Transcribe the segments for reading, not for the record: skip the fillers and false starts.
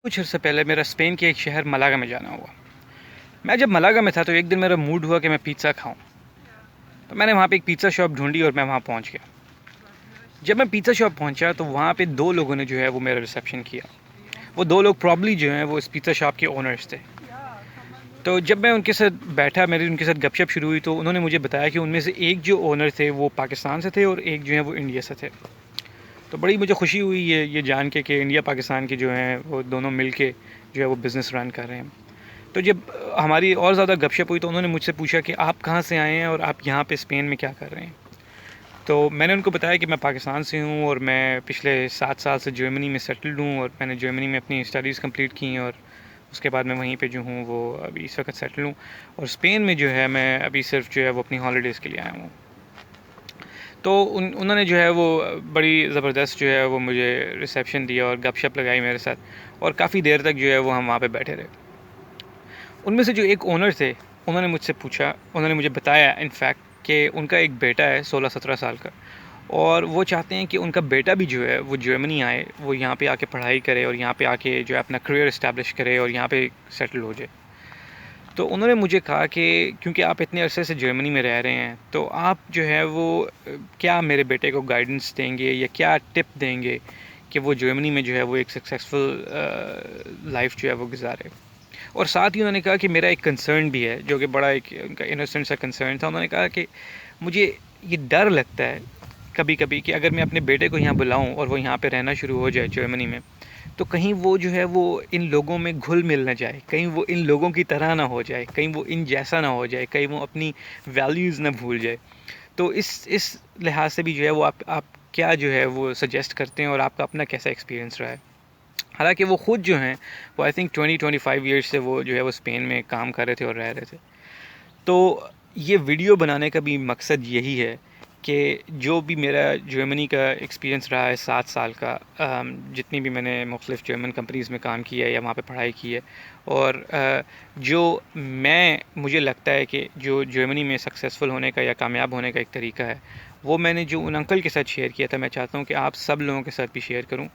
कुछ अर्से पहले मेरा स्पेन के एक शहर मलागा में जाना हुआ। मैं जब मलागा में था तो एक दिन मेरा मूड हुआ कि मैं पिज़्ज़ा खाऊं। तो मैंने वहाँ पे एक पिज़्ज़ा शॉप ढूंढी और मैं वहाँ पहुँच गया। जब मैं पिज़्ज़ा शॉप पहुँचा तो वहाँ पे दो लोगों ने जो है वो मेरा रिसेप्शन किया। वो दो लोग प्रॉब्ली जो हैं वो इस पिज़्ज़ा शॉप के ओनर्स थे। तो जब मैं उनके साथ बैठा, मेरी उनके साथ गपशप शुरू हुई, तो उन्होंने मुझे बताया कि उनमें से एक जो ओनर थे वो पाकिस्तान से थे और एक जो है वो इंडिया से थे। तो बड़ी मुझे खुशी हुई ये जान के कि इंडिया पाकिस्तान के जो हैं वो दोनों मिल के जो है वो बिज़नेस रन कर रहे हैं। तो जब हमारी और ज़्यादा गपशप हुई तो उन्होंने मुझसे पूछा कि आप कहाँ से आए हैं और आप यहाँ पे स्पेन में क्या कर रहे हैं। तो मैंने उनको बताया कि मैं पाकिस्तान से हूँ और मैं पिछले 7 साल से जर्मनी में सेटल्ड हूँ और मैंने जर्मनी में अपनी स्टडीज़ कंप्लीट की हैं और उसके बाद मैं वहीं पे जो हूँ वो अभी इस वक्त सेटल हूँ। और स्पेन में जो है मैं अभी सिर्फ जो है वो अपनी हॉलीडेज़ के लिए आया हूँ। तो उन्होंने जो है वो बड़ी ज़बरदस्त जो है वो मुझे रिसेप्शन दिया और गपशप लगाई मेरे साथ और काफ़ी देर तक जो है वो हम वहाँ पे बैठे रहे। उनमें से जो एक ओनर थे, उन्होंने मुझसे पूछा, उन्होंने मुझे बताया इनफैक्ट कि उनका एक बेटा है 16-17 साल का और वो चाहते हैं कि उनका बेटा भी जो है वो जर्मनी आए, वो यहाँ पे आके पढ़ाई करे और यहाँ पे आके जो है अपना करियर इस्टेब्लिश करे और यहाँ पे सेटल हो जाए। तो उन्होंने मुझे कहा कि क्योंकि आप इतने अरसे से जर्मनी में रह रहे हैं तो आप जो है वो क्या मेरे बेटे को गाइडेंस देंगे या क्या टिप देंगे कि वो जर्मनी में जो है वो एक सक्सेसफुल लाइफ जो है वो गुजारे। और साथ ही उन्होंने कहा कि मेरा एक कंसर्न भी है जो कि बड़ा एक उनका इनोसेंट सा कंसर्न था। उन्होंने कहा कि मुझे ये डर लगता है कभी कभी कि अगर मैं अपने बेटे को यहाँ बुलाऊँ और वो यहाँ पे रहना शुरू हो जाए जर्मनी में, तो कहीं वो जो है वो इन लोगों में घुल मिल ना जाए, कहीं वो इन लोगों की तरह ना हो जाए, कहीं वो इन जैसा ना हो जाए, कहीं वो अपनी वैल्यूज़ ना भूल जाए। तो इस लिहाज से भी जो है वो आप क्या जो है वो सजेस्ट करते हैं और आपका अपना कैसा एक्सपीरियंस रहा है। हालांकि वो ख़ुद जो हैं वो आई थिंक 20-25 ईयर्स से वो जो है वो स्पेन में काम कर रहे थे और रह रहे थे। तो ये वीडियो बनाने का भी मकसद यही है कि जो भी मेरा जर्मनी का एक्सपीरियंस रहा है 7 साल का, जितनी भी मैंने मुख्तलिफ़ जर्मन कंपनीज़ में काम किया है या वहाँ पे पढ़ाई की है, और जो मुझे लगता है कि जो जर्मनी में सक्सेसफुल होने का या कामयाब होने का एक तरीका है, वो मैंने जो उन अंकल के साथ शेयर किया था, मैं चाहता हूँ कि आप सब लोगों के साथ भी शेयर करूँ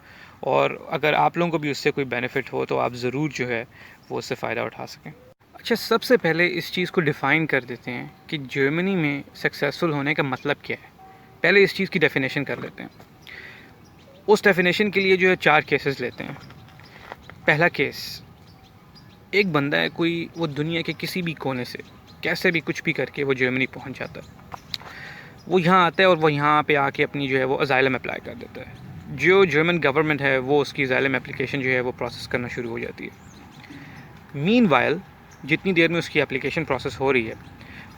और अगर आप लोगों को भी उससे कोई बेनिफिट हो तो आप ज़रूर जो है वो उससे फ़ायदा उठा सकें। अच्छा, सबसे पहले इस चीज़ को डिफ़ाइन कर देते हैं कि जर्मनी में सक्सेसफुल होने का मतलब क्या है। पहले इस चीज़ की डेफिनेशन कर लेते हैं। उस डेफिनेशन के लिए जो है 4 केसेस लेते हैं। पहला केस, एक बंदा है, कोई वो दुनिया के किसी भी कोने से कैसे भी कुछ भी करके वो जर्मनी पहुंच जाता है। वो यहाँ आता है और वो यहाँ पे आके अपनी जो है वो असाइलम अप्लाई कर देता है। जो जर्मन गवर्नमेंट है वो उसकी असाइलम एप्लीकेशन जो है वो प्रोसेस करना शुरू हो जाती है। मीनवाइल जितनी देर में उसकी एप्लीकेशन प्रोसेस हो रही है,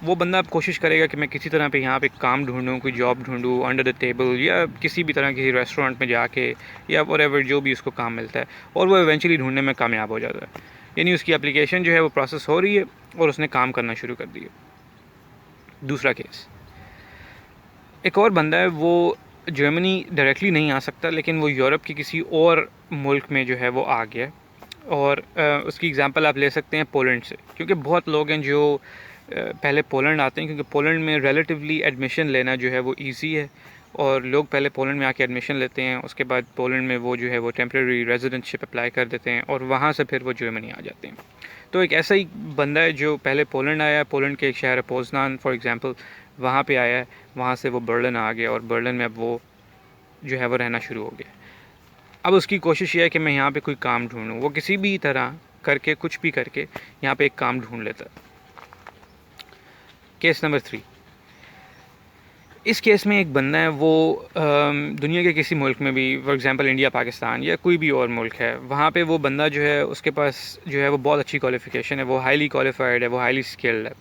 वो बंदा अब कोशिश करेगा कि मैं किसी तरह पे यहाँ पे काम ढूंढूँ, कोई जॉब ढूंढूँ अंडर द टेबल या किसी भी तरह किसी रेस्टोरेंट में जाके या व्हाटएवर जो भी उसको काम मिलता है, और वो इवेंचुअली ढूंढने में कामयाब हो जाता है। यानी उसकी एप्लीकेशन जो है वो प्रोसेस हो रही है और उसने काम करना शुरू कर दिया। दूसरा केस, एक और बंदा है, वो जर्मनी डायरेक्टली नहीं आ सकता लेकिन वो यूरोप के किसी और मुल्क में जो है वो आ गया। और उसकी एग्ज़ाम्पल आप ले सकते हैं पोलैंड से, क्योंकि बहुत लोग हैं जो पहले पोलैंड आते हैं क्योंकि पोलैंड में रिलेटिवली एडमिशन लेना जो है वो इजी है और लोग पहले पोलैंड में आके एडमिशन लेते हैं, उसके बाद पोलैंड में वो जो है वो टेम्प्रेरी रेजिडेंटशिप अप्लाई कर देते हैं और वहाँ से फिर वो जर्मनी आ जाते हैं। तो एक ऐसा ही बंदा है जो पहले पोलैंड आया, पोलैंड के एक शहर है पोज़नान फॉर एग्ज़ाम्पल, वहाँ पे आया है, वहाँ से वो बर्लिन आ गया और बर्लिन में अब वो जो है वो रहना शुरू हो गया। अब उसकी कोशिश ये है कि मैं यहाँ पे कोई काम ढूंढूँ, वो किसी भी तरह करके कुछ भी करके यहाँ पे एक काम ढूंढ लेता है। केस नंबर 3, इस केस में एक बंदा है, वो दुनिया के किसी मुल्क में भी, फॉर एग्जांपल इंडिया, पाकिस्तान या कोई भी और मुल्क है, वहाँ पे वो बंदा जो है उसके पास जो है वो बहुत अच्छी क्वालिफ़िकेशन है, वो हाईली क्वालिफाइड है, वो हाईली स्किल्ड है।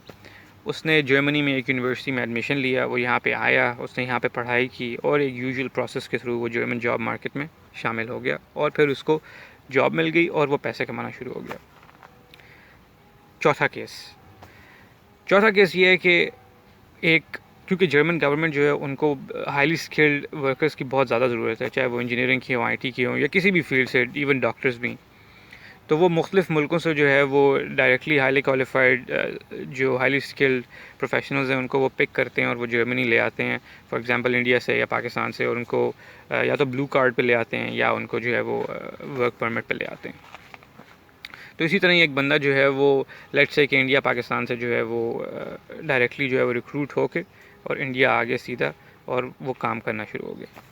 उसने जर्मनी में एक यूनिवर्सिटी में एडमिशन लिया, वो यहाँ पे आया, उसने यहाँ पे पढ़ाई की और एक यूजुअल प्रोसेस के थ्रू वो जर्मन जॉब मार्केट में शामिल हो गया और फिर उसको जॉब मिल गई और वो पैसे कमाना शुरू हो गया। चौथा केस ये है कि एक, क्योंकि जर्मन गवर्नमेंट जो है उनको हाईली स्किल्ड वर्कर्स की बहुत ज़्यादा ज़रूरत है, चाहे वो इंजीनियरिंग की हो, आईटी की हो या किसी भी फील्ड से, इवन डॉक्टर्स भी। तो वो मुख्तलिफ़ मुल्कों से जो है वो डायरेक्टली हाईली क्वालिफाइड जो हाईली स्किल्ड प्रोफेशनल्स हैं उनको वो पिक करते हैं और वो जर्मनी ले आते हैं, फॉर एग्जांपल इंडिया से या पाकिस्तान से, और उनको या तो ब्लू कार्ड पे ले आते हैं या उनको जो है वो वर्क परमिट पे ले आते हैं। तो इसी तरह ही एक बंदा जो है वो लेट्स से कि इंडिया पाकिस्तान से जो है वो डायरेक्टली जो है वो रिक्रूट होके और इंडिया आ गया सीधा और वो काम करना शुरू हो गया।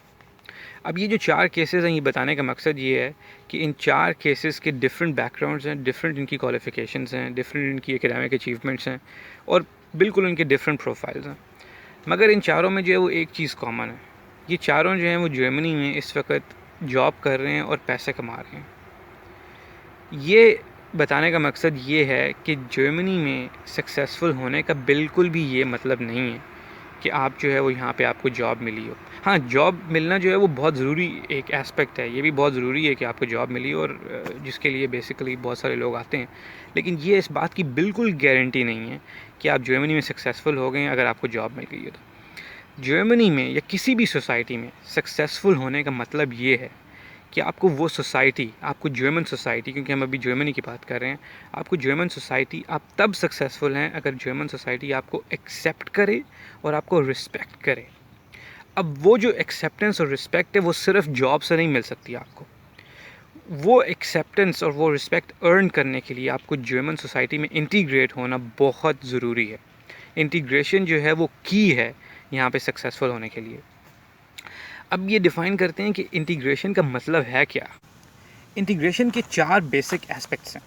अब ये जो 4 केसेस हैं, ये बताने का मकसद ये है कि इन 4 केसेस के डिफरेंट बैकग्राउंड्स हैं, डिफरेंट इनकी क्वालिफ़िकेशंस हैं, डिफरेंट इनकी एकेडमिक अचीवमेंट्स हैं और बिल्कुल इनके डिफरेंट प्रोफाइल्स हैं। मगर इन चारों में जो है वो एक चीज़ कॉमन है, ये चारों जो हैं वो जर्मनी में इस वक्त जॉब कर रहे हैं और पैसे कमा रहे हैं। ये बताने का मकसद ये है कि जर्मनी में सक्सेसफुल होने का बिल्कुल भी ये मतलब नहीं है कि आप जो है वो यहाँ पे आपको जॉब मिली हो। हाँ, जॉब मिलना जो है वो बहुत ज़रूरी एक एस्पेक्ट है, ये भी बहुत ज़रूरी है कि आपको जॉब मिली और जिसके लिए बेसिकली बहुत सारे लोग आते हैं, लेकिन ये इस बात की बिल्कुल गारंटी नहीं है कि आप जर्मनी में सक्सेसफुल हो गए अगर आपको जॉब मिल गई है। तो जर्मनी में या किसी भी सोसाइटी में सक्सेसफुल होने का मतलब ये है कि आपको वो सोसाइटी, आपको जर्मन सोसाइटी, क्योंकि हम अभी जर्मनी की बात कर रहे हैं, आपको जर्मन सोसाइटी, आप तब सक्सेसफुल हैं अगर जर्मन सोसाइटी आपको एक्सेप्ट करे और आपको रिस्पेक्ट करे। अब वो जो एक्सेप्टेंस और रिस्पेक्ट है वो सिर्फ जॉब से नहीं मिल सकती आपको। वो एक्सेप्टेंस और वो रिस्पेक्ट अर्न करने के लिए आपको जर्मन सोसाइटी में इंटीग्रेट होना बहुत ज़रूरी है। इंटीग्रेशन जो है वो की है यहाँ पे सक्सेसफुल होने के लिए। अब ये डिफ़ाइन करते हैं कि इंटीग्रेशन का मतलब है क्या। इंटीग्रेशन के 4 बेसिक एस्पेक्ट्स हैं।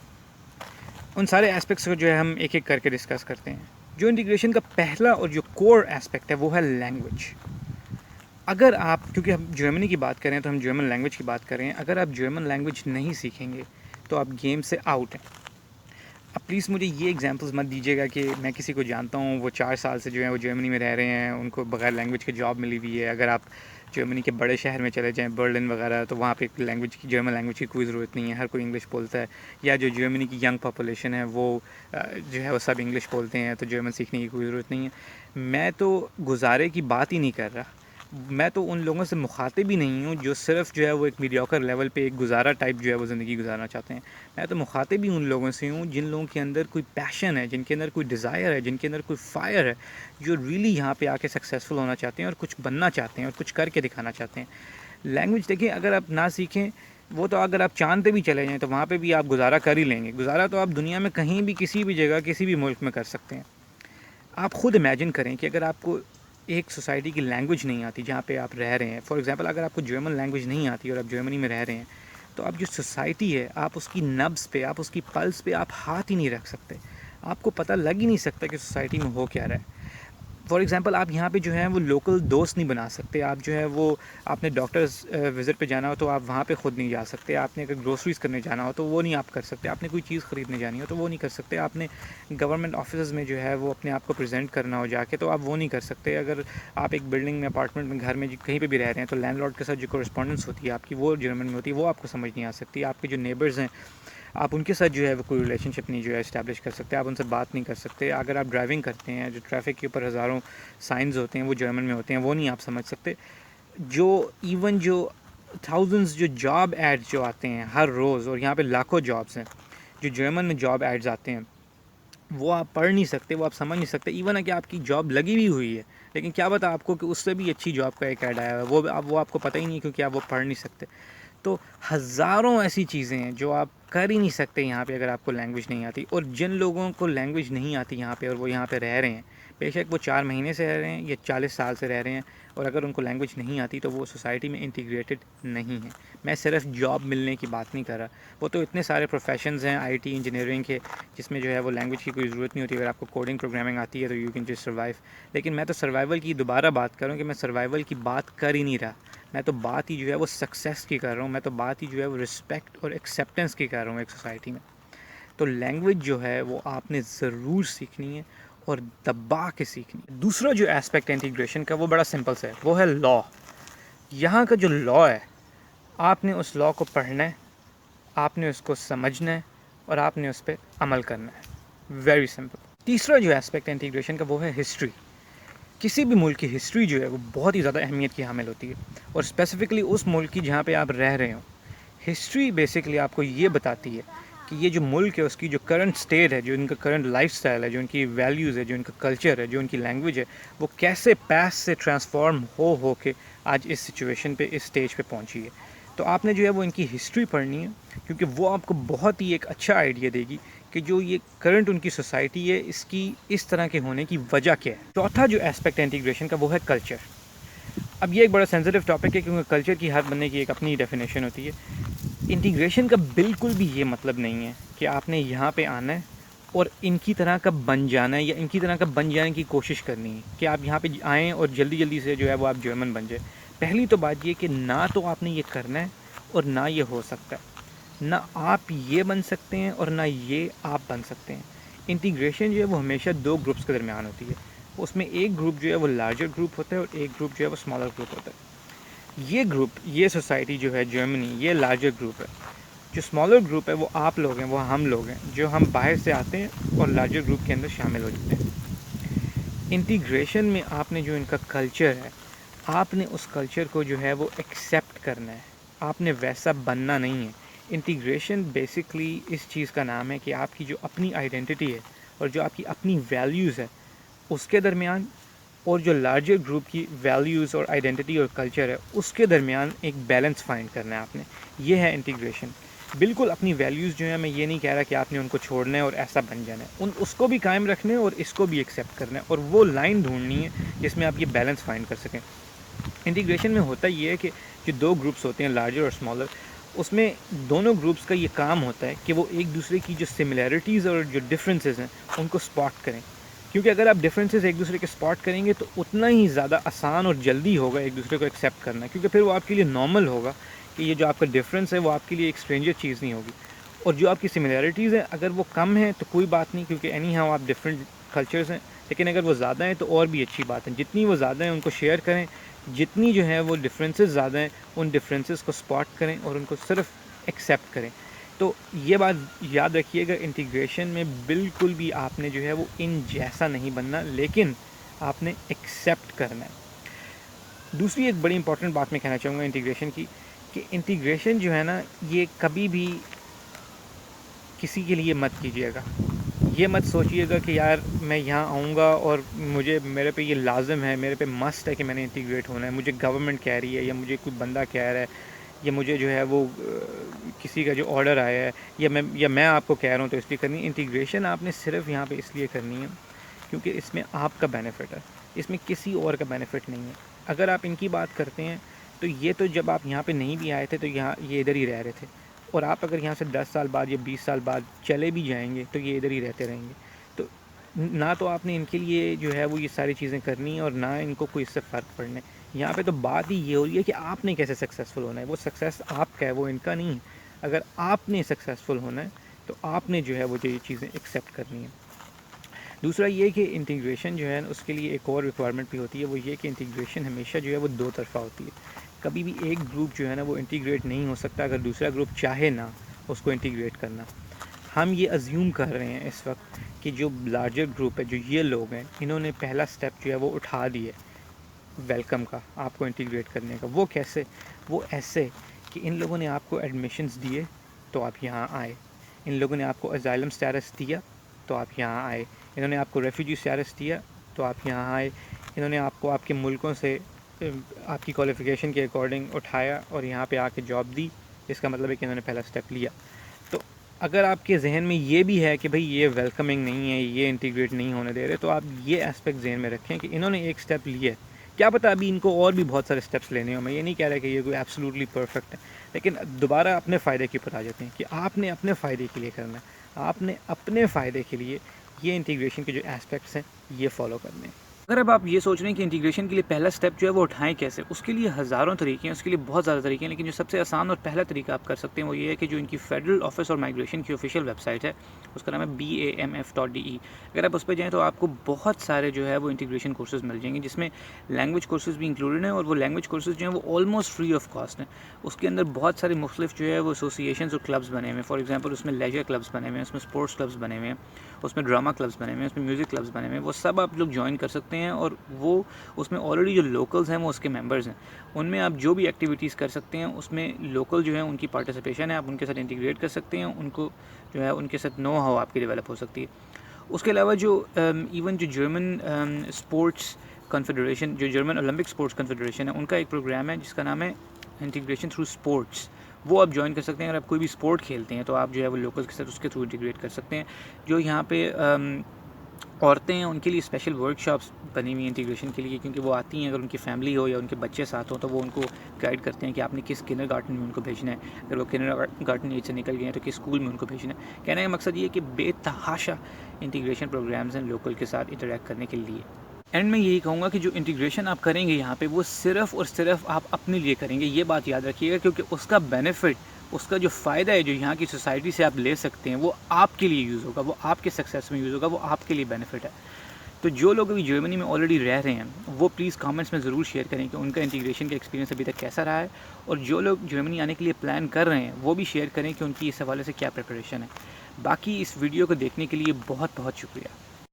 उन सारे एस्पेक्ट्स को जो है हम एक एक करके डिस्कस करते हैं। जो इंटीग्रेशन का पहला और जो कोर एस्पेक्ट है वो है लैंग्वेज। अगर आप, क्योंकि हम जर्मनी की बात करें तो हम जर्मन लैंग्वेज की बात करें, अगर आप जर्मन लैंग्वेज नहीं सीखेंगे तो आप गेम से आउट हैं। अब प्लीज़ मुझे ये एग्जांपल्स मत दीजिएगा कि मैं किसी को जानता हूँ वो 4 साल से जो है वो जर्मनी में रह रहे हैं, उनको बगैर लैंग्वेज के जॉब मिली हुई है। अगर आप जर्मनी के बड़े शहर में चले जाएं, बर्लिन वगैरह, तो वहाँ पे लैंग्वेज की, जर्मन लैंग्वेज की कोई ज़रूरत नहीं है, हर कोई इंग्लिश बोलता है। या जो जर्मनी की यंग पॉपुलेशन है वो जो है वो सब इंग्लिश बोलते हैं, तो जर्मन सीखने की कोई ज़रूरत नहीं है। मैं तो गुजारे की बात ही नहीं कर रहा, मैं तो उन लोगों से मुखातिब ही नहीं हूँ जो सिर्फ जो है वो एक मीडियोकर लेवल पे एक गुजारा टाइप जो है वो ज़िंदगी गुजारना चाहते हैं। मैं तो मुखातिब ही उन लोगों से हूँ जिन लोगों के अंदर कोई पैशन है, जिनके अंदर कोई डिज़ायर है, जिनके अंदर कोई फायर है, जो रियली यहाँ पे आके सक्सेसफुल होना चाहते हैं और कुछ बनना चाहते हैं और कुछ करके दिखाना चाहते हैं। लैंग्वेज देखिए, अगर आप ना सीखें, वो तो अगर आप चाँद पे भी चले जाएँ तो वहाँ पे भी आप गुजारा कर ही लेंगे। गुजारा तो आप दुनिया में कहीं भी, किसी भी जगह, किसी भी मुल्क में कर सकते हैं। आप ख़ुद इमेजिन करें कि अगर आपको एक सोसाइटी की लैंग्वेज नहीं आती जहाँ पे आप रह रहे हैं, फॉर एग्जांपल अगर आपको जर्मन लैंग्वेज नहीं आती और आप जर्मनी में रह रहे हैं, तो आप जो सोसाइटी है, आप उसकी नब्ज़ पे, आप उसकी पल्स पे आप हाथ ही नहीं रख सकते। आपको पता लग ही नहीं सकता कि सोसाइटी में हो क्या रहा है। फॉर एग्ज़ाम्पल आप यहाँ पे जो है वो लोकल दोस्त नहीं बना सकते। आप जो है वो, आपने डॉक्टर्स विज़िट पे जाना हो तो आप वहाँ पे ख़ुद नहीं जा सकते। आपने अगर ग्रोसरीज़ करने जाना हो तो वो नहीं आप कर सकते। आपने कोई चीज़ ख़रीदने जानी हो तो वो नहीं कर सकते। आपने गवर्नमेंट ऑफिस में जो है वो अपने आप को प्रेजेंट करना हो जाके तो आप वो नहीं कर सकते। अगर आप एक बिल्डिंग में, अपार्टमेंट में, घर में कहीं पर भी रह रहे हैं तो लैंडलॉर्ड के साथ जो कॉरेस्पॉन्डेंस होती है आपकी, वो जर्मन में होती है, वो आपको समझ नहीं आ सकती। आपके जो नेबर्स हैं, आप उनके साथ जो है वो कोई रिलेशनशिप नहीं जो है इस्टेब्लिश कर सकते, आप उनसे बात नहीं कर सकते। अगर आप ड्राइविंग करते हैं, जो ट्रैफिक के ऊपर हज़ारों साइंस होते हैं वो जर्मन में होते हैं, वो नहीं आप समझ सकते। जो थाउजेंड्स जो जॉब एड्स जो आते हैं हर रोज़, और यहाँ पे लाखों जॉब्स हैं, जो जर्मन में जॉब एड्स आते हैं, वो आप पढ़ नहीं सकते, वो आप समझ नहीं सकते। इवन है कि आपकी जॉब लगी भी हुई है, लेकिन क्या पता आपको कि उससे भी अच्छी जॉब का एक ऐड आया है, वो आपको पता ही नहीं, क्योंकि आप वो पढ़ नहीं सकते। तो हज़ारों ऐसी चीज़ें हैं जो आप कर ही नहीं सकते यहाँ पे अगर आपको लैंग्वेज नहीं आती। और जिन लोगों को लैंग्वेज नहीं आती यहाँ पे और वो यहाँ पे रह रहे हैं, बेशक वो 4 महीने से रह रहे हैं या 40 साल से रह रहे हैं, और अगर उनको लैंग्वेज नहीं आती तो वो सोसाइटी में इंटीग्रेटेड नहीं है। मैं सिर्फ जॉब मिलने की बात नहीं कर रहा, वो तो इतने सारे प्रोफेशंस हैं आईटी इंजीनियरिंग के जिसमें जो है वो लैंग्वेज की कोई ज़रूरत नहीं होती। अगर आपको कोडिंग प्रोग्रामिंग आती है तो यू कैन जस्ट सर्वाइव। लेकिन मैं तो सर्वाइवल की दोबारा बात कर रहा हूँ कि मैं सर्वाइवल की बात कर ही नहीं रहा। मैं तो बात ही जो है वो सक्सेस की कर रहा हूँ। मैं तो बात ही जो है वो रिस्पेक्ट और एक्सेप्टेंस की कर रहा हूँ एक सोसाइटी में। तो लैंग्वेज जो है वो आपने ज़रूर सीखनी है और दबा के सीखनी है। दूसरा जो एस्पेक्ट है इंटीग्रेशन का वो बड़ा सिंपल सा है, वो है लॉ। यहाँ का जो लॉ है, आपने उस लॉ को पढ़ना है, आपने उसको समझना है और आपने उस पर अमल करना है। Very simple. तीसरा जो एस्पेक्ट है इंटीग्रेशन का वो है हिस्ट्री। किसी भी मुल्क की हिस्ट्री जो है वो बहुत ही ज़्यादा अहमियत की हामिल होती है, और स्पेसिफ़िकली उस मुल्क की जहाँ पे आप रह रहे हो। हिस्ट्री बेसिकली आपको ये बताती है कि ये जो मुल्क है उसकी जो करंट स्टेट है, जो इनका करंट लाइफस्टाइल है, जो इनकी वैल्यूज़ है, जो इनका कल्चर है, जो इनकी लैंग्वेज है, वो कैसे पास्ट से ट्रांसफॉर्म हो के आज इस सिचुएशन पे, इस स्टेज पे पहुंची है। तो आपने जो है वो इनकी हिस्ट्री पढ़नी है, क्योंकि वो आपको बहुत ही एक अच्छा आइडिया देगी कि जो ये करंट उनकी सोसाइटी है इसकी इस तरह के होने की वजह क्या है। चौथा जो एस्पेक्ट है इंटीग्रेशन का वो है कल्चर। अब ये एक बड़ा सेंसिटिव टॉपिक है, क्योंकि कल्चर की हर बंदे की एक अपनी डेफिनेशन होती है। इंटीग्रेशन का बिल्कुल भी ये मतलब नहीं है कि आपने यहाँ पे आना है और इनकी तरह का बन जाना है या इनकी तरह का बन जाने की कोशिश करनी है कि आप यहाँ पे आएँ और जल्दी जल्दी से जो है वो आप जर्मन बन जाए। पहली तो बात ये कि ना तो आपने ये करना है और ना ये हो सकता है। ना आप ये बन सकते हैं और ना ये आप बन सकते हैं। इंटीग्रेशन जो है वो हमेशा दो ग्रुप्स के दरमियान होती है। उसमें एक ग्रुप जो है वो लार्जर ग्रुप होता है और एक ग्रुप जो है वो स्मॉलर ग्रुप होता है। ये ग्रुप, ये सोसाइटी जो है जर्मनी, ये लार्जर ग्रुप है। जो स्मॉलर ग्रुप है वो आप लोग हैं, वो हम लोग हैं जो हम बाहर से आते हैं और लार्जर ग्रुप के अंदर शामिल हो जाते हैं। इंटीग्रेशन में आपने जो इनका कल्चर है, आपने उस कल्चर को जो है वो एक्सेप्ट करना है, आपने वैसा बनना नहीं है। इंटीग्रेशन बेसिकली इस चीज़ का नाम है कि आपकी जो अपनी आइडेंटिटी है और जो आपकी अपनी वैल्यूज़ है उसके दरमियान और जो लार्जर ग्रुप की वैल्यूज़ और आइडेंटिटी और कल्चर है उसके दरमियान एक बैलेंस फाइंड करना है आपने। ये है इंटीग्रेशन। बिल्कुल अपनी वैल्यूज़ जो है, मैं ये नहीं कह रहा कि आपने उनको छोड़ना है और ऐसा बन जाना है, उसको भी कायम रखना है और इसको भी एक्सेप्ट करना है, और वो लाइन ढूंढनी है जिसमें आप ये बैलेंस फाइंड कर सकें। इंटीग्रेशन में होता ये है कि जो दो ग्रुप्स होते हैं लार्जर और स्मॉलर, उसमें दोनों ग्रुप्स का ये काम होता है कि वो एक दूसरे की जो सिमिलैरिटीज़ और जो डिफरेंसेस हैं उनको स्पॉट करें। क्योंकि अगर आप डिफरेंसेस एक दूसरे के स्पॉट करेंगे तो उतना ही ज़्यादा आसान और जल्दी होगा एक दूसरे को एक्सेप्ट करना, क्योंकि फिर वो आपके लिए नॉर्मल होगा कि ये जो आपका डिफरेंस है वो आपके लिए एक स्ट्रेंजर चीज़ नहीं होगी। और जो आपकी सिमिलैरिटीज़ हैं अगर वो कम हैं तो कोई बात नहीं, क्योंकि एनी हाउ आप डिफरेंट कल्चर्स हैं, लेकिन अगर वो ज़्यादा हैं तो और भी अच्छी बात है। जितनी वो ज़्यादा हैं उनको शेयर करें, जितनी जो है वो डिफरेंसेस ज़्यादा हैं उन डिफरेंसेस को स्पॉट करें और उनको सिर्फ एक्सेप्ट करें। तो ये बात याद रखिएगा, इंटीग्रेशन में बिल्कुल भी आपने जो है वो इन जैसा नहीं बनना, लेकिन आपने एक्सेप्ट करना है। दूसरी एक बड़ी इंपॉर्टेंट बात मैं कहना चाहूँगा इंटीग्रेशन की, कि इंटीग्रेशन जो है ना ये कभी भी किसी के लिए मत कीजिएगा। ये मत सोचिएगा कि यार मैं यहाँ आऊँगा और मेरे पे ये लाज़िम है, मेरे पे मस्ट है कि मैंने इंटीग्रेट होना है, मुझे गवर्नमेंट कह रही है या मुझे कोई बंदा कह रहा है या मुझे जो है वो किसी का जो ऑर्डर आया है या मैं आपको कह रहा हूँ तो इसलिए करनी है। इंटीग्रेशन आपने सिर्फ यहाँ पे इसलिए करनी है क्योंकि इसमें आपका बेनिफिट है, इसमें किसी और का बेनिफिट नहीं है। अगर आप इनकी बात करते हैं तो ये तो जब आप यहाँ पे नहीं भी आए थे तो ये इधर ही रह रहे थे, और आप अगर यहाँ से 10 साल बाद या 20 साल बाद चले भी जाएंगे तो ये इधर ही रहते रहेंगे। तो ना तो आपने इनके लिए जो है वो ये सारी चीज़ें करनी है और ना इनको कोई इससे फ़र्क पड़ना है। यहाँ पे तो बात ही ये हो रही है कि आपने कैसे सक्सेसफुल होना है। वो सक्सेस आपका है, वो इनका नहीं है। अगर आपने सक्सेसफुल होना है तो आपने जो है वो ये चीज़ें एक्सेप्ट करनी है। दूसरा ये कि इंटीग्रेशन जो है उसके लिए एक और रिक्वायरमेंट भी होती है, वो ये कि इंटीग्रेशन हमेशा जो है वो दो तरफ़ा होती है। कभी भी एक ग्रुप जो है ना वो इंटीग्रेट नहीं हो सकता अगर दूसरा ग्रुप चाहे ना उसको इंटीग्रेट करना। हम ये अज्यूम कर रहे हैं इस वक्त कि जो लार्जर ग्रुप है, जो ये लोग हैं, इन्होंने पहला स्टेप जो है वो उठा दिया वेलकम का, आपको इंटीग्रेट करने का। वो कैसे? वो ऐसे कि इन लोगों ने आपको एडमिशन्स दिए तो आप यहाँ आए, इन लोगों ने आपको अजाइलम स्टेटस दिया तो आप यहाँ आए, इन्होंने आपको रेफ्यूजी स्टेटस दिया तो आप यहाँ आए, इन्होंने आपको आपके मुल्कों से आपकी क्वालिफ़िकेशन के अकॉर्डिंग उठाया और यहाँ पे आके जॉब दी। इसका मतलब है कि इन्होंने पहला स्टेप लिया। तो अगर आपके जहन में ये भी है कि भाई ये वेलकमिंग नहीं है, ये इंटीग्रेट नहीं होने दे रहे, तो आप ये एस्पेक्ट जहन में रखें कि इन्होंने एक स्टेप लिया है, क्या पता अभी इनको और भी बहुत सारे स्टेप्स लेने हो। मैं ये नहीं कह रहा कि ये कोई एब्सोल्युटली परफेक्ट है, लेकिन दोबारा अपने फ़ायदे के ऊपर आ जाते हैं कि आपने अपने फ़ायदे के लिए करना है, आपने अपने फ़ायदे के लिए ये इंटीग्रेशन के जो एस्पेक्ट्स हैं ये फॉलो करने हैं। अगर अब आप ये सोच रहे हैं कि इंटीग्रेशन के लिए पहला स्टेप जो है वो उठाएं कैसे, उसके लिए हज़ारों तरीके हैं, उसके लिए बहुत ज़्यादा तरीके हैं, लेकिन जो सबसे आसान और पहला तरीका आप कर सकते हैं वो ये है कि जो इनकी फेडरल ऑफिस और माइग्रेशन की ऑफिशियल वेबसाइट है उसका नाम है BAMF.de। अगर आप उस पर जाएँ तो आपको बहुत सारे जो है वो इंटीग्रेशन कोर्सेज मिल जाएंगे, जिसमें लैंग्वेज कोर्सेज भी इंक्लूडेड हैं, और वो लैंग्वेज कोर्सेज जो हैं वो ऑलमोस्ट फ्री ऑफ कॉस्ट हैं। उसके अंदर बहुत सारे मुख्तलिफ जो है वो एसोसिएशन और क्लब्स बने हुए हैं। फॉर एग्जाम्पल उसमें लेजर क्लब्स बने हुए हैं, उसमें स्पोर्ट्स क्लब्स बने हुए हैं, उसमें ड्रामा क्लब्स बने हुए हैं, उसमें म्यूज़िक क्लब्स बने हुए हैं। वो सब आप लोग ज्वाइन कर सकते हैं, और वो उसमें ऑलरेडी जो लोकल्स हैं वो उसके मेंबर्स हैं। उनमें आप जो भी एक्टिविटीज़ कर सकते हैं उसमें लोकल जो है उनकी पार्टिसिपेशन है, आप उनके साथ इंटीग्रेट कर सकते हैं, उनको जो है उनके साथ नो हाउ आपकी डेवलप हो सकती है। उसके अलावा जो इवन जो जर्मन स्पोर्ट्स कन्फेडरेशन, जो जर्मन ओलंपिक स्पोर्ट्स कन्फेडरेशन है, उनका एक प्रोग्राम है जिसका नाम है इंटीग्रेशन थ्रू स्पोर्ट्स, वो आप ज्वाइन कर सकते हैं। अगर आप कोई भी स्पोर्ट खेलते हैं तो आप जो है वो लोकल्स के साथ उसके थ्रू इंटीग्रेट कर सकते हैं। जो यहाँ पे औरतें हैं उनके लिए स्पेशल वर्कशॉप्स बनी हुई हैं इंटीग्रेशन के लिए, क्योंकि वो आती हैं, अगर उनकी फैमिली हो या उनके बच्चे साथ हों तो वो उनको गाइड करते हैं कि आपने किस किंडरगार्टन में उनको भेजना है, अगर वो किंडरगार्टन एज से निकल गए हैं तो किस स्कूल में उनको भेजना है। कहने का मकसद ये है कि बेतहाशा इंटीग्रेशन प्रोग्राम्स हैं लोकल के साथ इंटरेक्ट करने के लिए। एंड मैं यही कहूँगा कि जो इंटीग्रेशन आप करेंगे यहाँ पे वो सिर्फ़ और सिर्फ आप अपने लिए करेंगे, ये बात याद रखिएगा, क्योंकि उसका बेनिफिट, उसका जो फ़ायदा है जो यहाँ की सोसाइटी से आप ले सकते हैं वो आपके लिए यूज़ होगा, वो आपके सक्सेस में यूज़ होगा, वो आपके लिए बेनिफिट है। तो जो लोग अभी जर्मनी में ऑलरेडी रह रहे हैं वो प्लीज़ कमेंट्स में ज़रूर शेयर करें कि उनका इंटीग्रेशन का एक्सपीरियंस अभी तक कैसा रहा है, और जो लोग जर्मनी आने के लिए प्लान कर रहे हैं वो भी शेयर करें कि उनकी इस हवाले से क्या प्रिपरेशन है। बाकी इस वीडियो को देखने के लिए बहुत बहुत शुक्रिया।